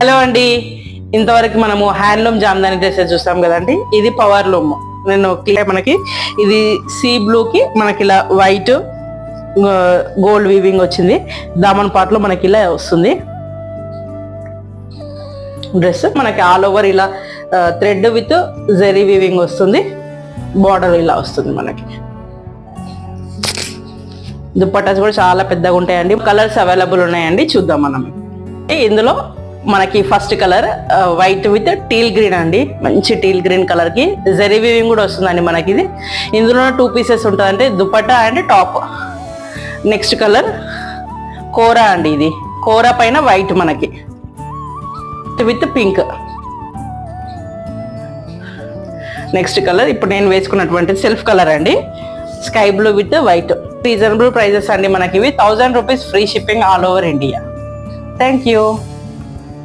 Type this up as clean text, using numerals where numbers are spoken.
Hello అండి, ఇంతవరకు మనము హ్యాండ్లూమ్ జామ్దాని డ్రెస్సెస్ చూస్తాం కదండి. ఇది పవర్ లూమ్. మనకి ఇది సీ బ్లూకి మనకి ఇలా వైట్ గోల్డ్ వీవింగ్ వచ్చింది. దామన్ పార్ట్ లో మనకి ఇలా వస్తుంది డ్రెస్. మనకి ఆల్ ఓవర్ ఇలా థ్రెడ్ విత్ జెరీ వీవింగ్ వస్తుంది. బార్డర్ ఇలా వస్తుంది. మనకి దుపట్టాస్ కూడా చాలా పెద్దగా ఉంటాయండి. కలర్స్ అవైలబుల్ ఉన్నాయండి, చూద్దాం మనం. ఇందులో మనకి first colour white with teal green అండి. మంచి టీల్ గ్రీన్ కలర్ కి జెరీ వీవింగ్ కూడా వస్తుందండి మనకి. ఇది ఇందులో 2 పీసెస్ ఉంటుందంటే dupatta and top. Next colour కోరా అండి. ఇది కోరా పైన వైట్ మనకి విత్ పింక్. నెక్స్ట్ కలర్ ఇప్పుడు నేను వేసుకున్నటువంటి సెల్ఫ్ కలర్ అండి, sky blue with white. Reasonable prices అండి మనకి. ఇవి 1000 rupees free shipping all over India. Thank you.